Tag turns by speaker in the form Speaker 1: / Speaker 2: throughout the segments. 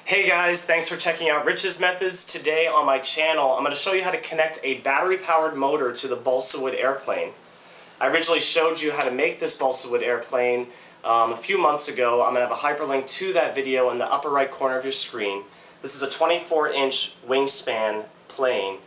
Speaker 1: Hey guys, thanks for checking out Rich's Methods. Today on my channel, I'm going to show you how to connect a battery-powered motor to the balsa wood airplane. I originally showed you how to make this balsa wood airplane a few months ago. I'm going to have a hyperlink to that video in the upper right corner of your screen. This is a 24-inch wingspan plane.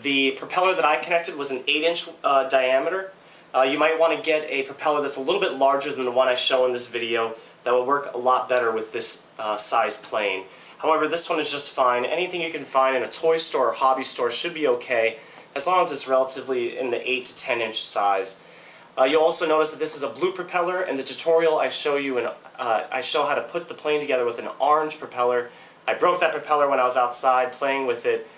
Speaker 1: The propeller that I connected was an 8-inch diameter. You might want to get a propeller that's a little bit larger than the one I show in this video. That will work a lot better with this size plane. However, this one is just fine. Anything you can find in a toy store or hobby store should be okay, as long as it's relatively in the 8 to 10 inch size. You'll also notice that this is a blue propeller. In the tutorial I show how to put the plane together with an orange propeller. I broke that propeller when I was outside playing with it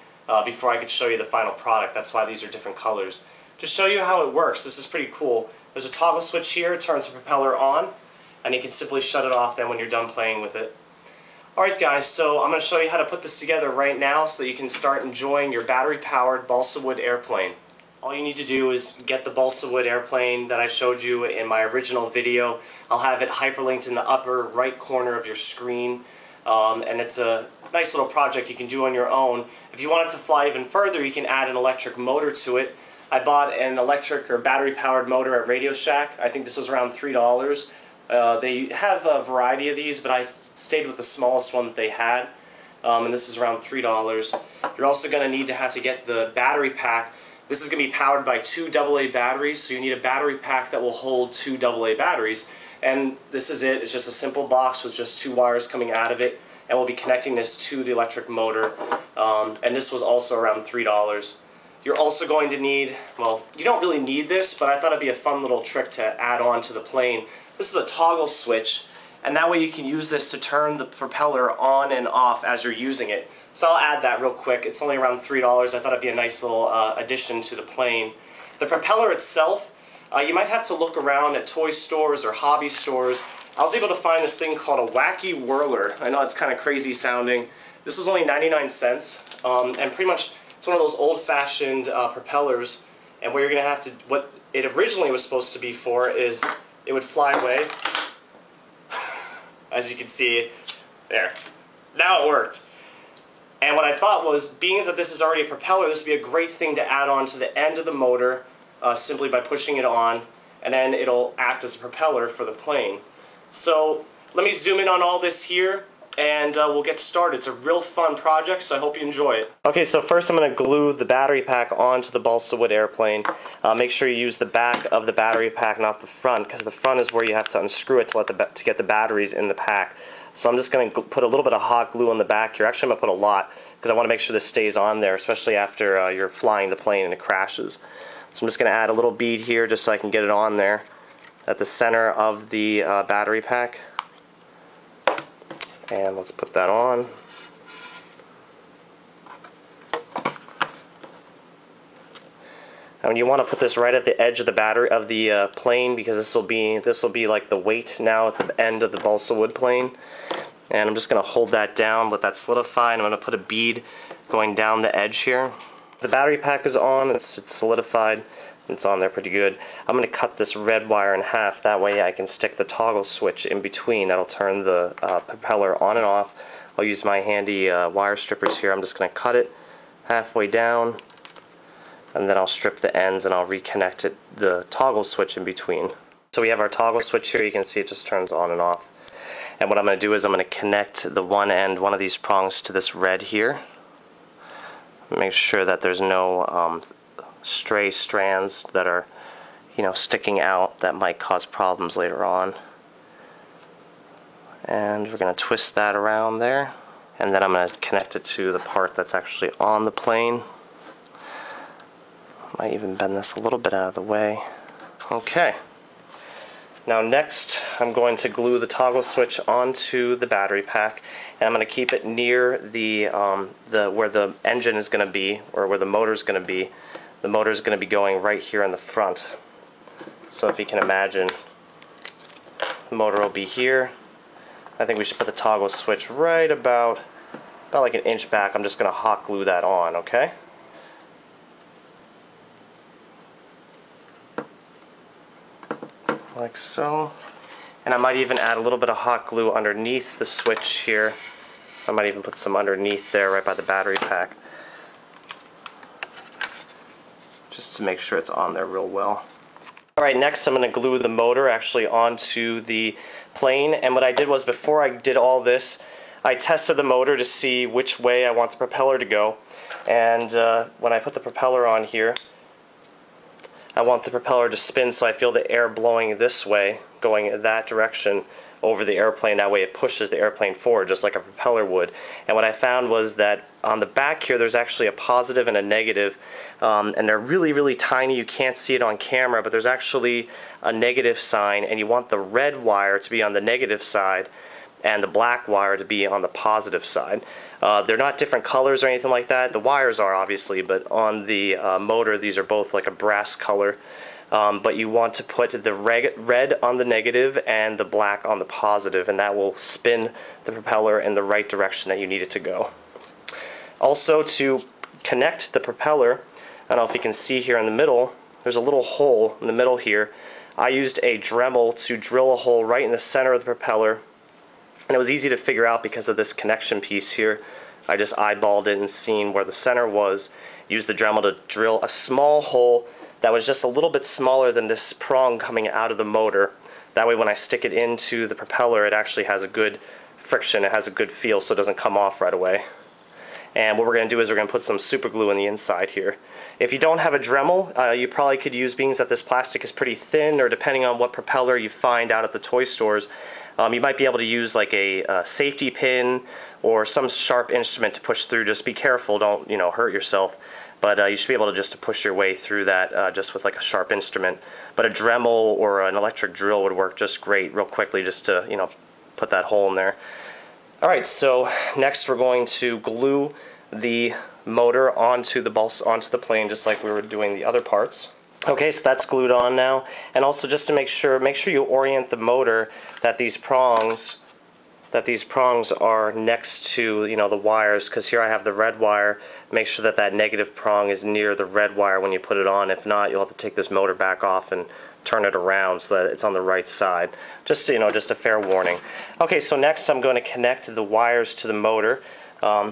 Speaker 1: before I could show you the final product. That's why these are different colors. To show you how it works, this is pretty cool. There's a toggle switch here, it turns the propeller on, and you can simply shut it off then when you're done playing with it. Alright guys, so I'm going to show you how to put this together right now so that you can start enjoying your battery-powered balsa wood airplane. All you need to do is get the balsa wood airplane that I showed you in my original video. I'll have it hyperlinked in the upper right corner of your screen, and it's a nice little project you can do on your own. If you want it to fly even further, you can add an electric motor to it. I bought an electric or battery-powered motor at Radio Shack. I think this was around $3. They have a variety of these, but I stayed with the smallest one that they had, and this is around $3. You're also going to have to get the battery pack. This is going to be powered by 2 AA batteries, so you need a battery pack that will hold 2 AA batteries. And this is it. It's just a simple box with just 2 wires coming out of it, and we'll be connecting this to the electric motor. And this was also around $3. You're also going to need, well, you don't really need this, but I thought it'd be a fun little trick to add on to the plane. This is a toggle switch, and that way you can use this to turn the propeller on and off as you're using it. So I'll add that real quick. It's only around $3. I thought it'd be a nice little addition to the plane. The propeller itself, you might have to look around at toy stores or hobby stores. I was able to find this thing called a wacky whirler. I know it's kind of crazy sounding. This was only 99 cents, and pretty much it's one of those old-fashioned propellers, and what you're going to have to, what it originally was supposed to be for is it would fly away. As you can see, there. Now it worked. And what I thought was, being as that this is already a propeller, this would be a great thing to add on to the end of the motor simply by pushing it on, and then it'll act as a propeller for the plane. So let me zoom in on all this here, and we'll get started. It's a real fun project, so I hope you enjoy it. Okay, so first I'm going to glue the battery pack onto the balsa wood airplane. Make sure you use the back of the battery pack, not the front, because the front is where you have to unscrew it to get the batteries in the pack. So I'm just going to put a little bit of hot glue on the back here. Actually, I'm going to put a lot, because I want to make sure this stays on there, especially after you're flying the plane and it crashes. So I'm just going to add a little bead here just so I can get it on there at the center of the battery pack. And let's put that on. And you want to put this right at the edge of the battery of the plane, because this will be like the weight now at the end of the balsa wood plane. And I'm just going to hold that down, let that solidify, and I'm going to put a bead going down the edge here. The battery pack is on, it's solidified, it's on there pretty good. I'm going to cut this red wire in half, that way I can stick the toggle switch in between. That'll turn the propeller on and off. I'll use my handy wire strippers here. I'm just going to cut it halfway down, and then I'll strip the ends and I'll reconnect the toggle switch in between. So we have our toggle switch here. You can see it just turns on and off. And what I'm going to do is I'm going to connect the one of these prongs to this red here. Make sure that there's no stray strands that are, sticking out that might cause problems later on. And we're going to twist that around there, and then I'm going to connect it to the part that's actually on the plane. Might even bend this a little bit out of the way. Okay. Now next, I'm going to glue the toggle switch onto the battery pack, and I'm going to keep it near the where the engine is going to be, or where the motor is going to be. The motor is going to be going right here in the front. So if you can imagine, the motor will be here. I think we should put the toggle switch right about like an inch back. I'm just going to hot glue that on, okay? Like so. And I might even add a little bit of hot glue underneath the switch here I might even put some underneath there right by the battery pack, just to make sure it's on there real well. Alright, next I'm going to glue the motor actually onto the plane, and what I did was, before I did all this, I tested the motor to see which way I want the propeller to go. And when I put the propeller on here, I want the propeller to spin so I feel the air blowing this way, going in that direction over the airplane. That way it pushes the airplane forward just like a propeller would. And what I found was that on the back here there's actually a positive and a negative, and they're really, really tiny. You can't see it on camera, but there's actually a negative sign, and you want the red wire to be on the negative side and the black wire to be on the positive side. They're not different colors or anything like that. The wires are, obviously, but on the motor these are both like a brass color. But you want to put the red on the negative and the black on the positive, and that will spin the propeller in the right direction that you need it to go. Also, to connect the propeller, I don't know if you can see here in the middle, there's a little hole in the middle here. I used a Dremel to drill a hole right in the center of the propeller, and it was easy to figure out because of this connection piece here. I just eyeballed it and seen where the center was. Used the Dremel to drill a small hole that was just a little bit smaller than this prong coming out of the motor. That way when I stick it into the propeller, it actually has a good friction, it has a good feel, so it doesn't come off right away. And what we're going to do is we're going to put some super glue on the inside here. If you don't have a Dremel, you probably could use, being that this plastic is pretty thin, or depending on what propeller you find out at the toy stores, you might be able to use like a safety pin or some sharp instrument to push through. Just be careful, don't hurt yourself. But you should be able to just push your way through that just with like a sharp instrument. But a Dremel or an electric drill would work just great, real quickly, just to put that hole in there. Alright, so next we're going to glue the motor onto the Balsa, onto the plane, just like we were doing the other parts. Okay, so that's glued on now. And also, just to make sure you orient the motor that these prongs are next to the wires, because here I have the red wire. Make sure that that negative prong is near the red wire when you put it on. If not, you'll have to take this motor back off and turn it around so that it's on the right side. Just just a fair warning. Okay, so next I'm going to connect the wires to the motor.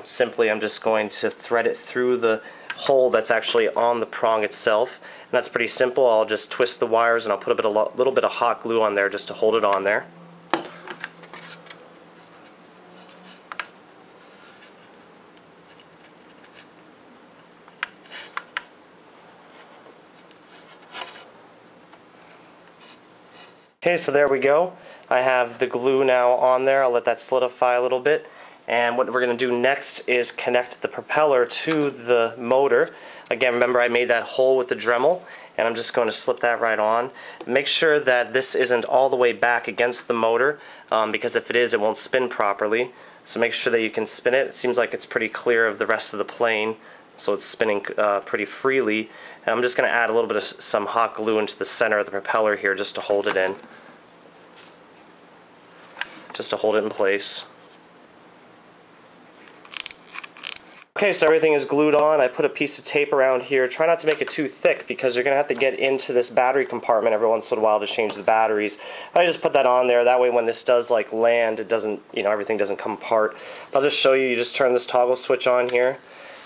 Speaker 1: Simply, I'm just going to thread it through the hole that's actually on the prong itself. And that's pretty simple. I'll just twist the wires and I'll put a little bit of hot glue on there just to hold it on there. Okay, so there we go. I have the glue now on there. I'll let that solidify a little bit. And what we're going to do next is connect the propeller to the motor. Again, remember I made that hole with the Dremel, and I'm just going to slip that right on. Make sure that this isn't all the way back against the motor, because if it is, it won't spin properly. So make sure that you can spin it. It seems like it's pretty clear of the rest of the plane, so it's spinning pretty freely. And I'm just going to add a little bit of some hot glue into the center of the propeller here just to hold it in. Just to hold it in place. Okay, so everything is glued on. I put a piece of tape around here. Try not to make it too thick because you're going to have to get into this battery compartment every once in a while to change the batteries. I just put that on there. That way when this does like land, it doesn't, everything doesn't come apart. I'll just show you. You just turn this toggle switch on here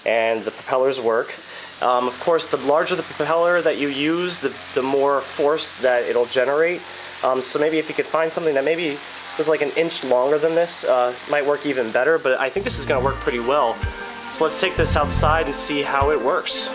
Speaker 1: and the propellers work. Of course, the larger the propeller that you use, the more force that it'll generate. So maybe if you could find something that maybe was like an inch longer than this, might work even better, but I think this is going to work pretty well. So let's take this outside and see how it works.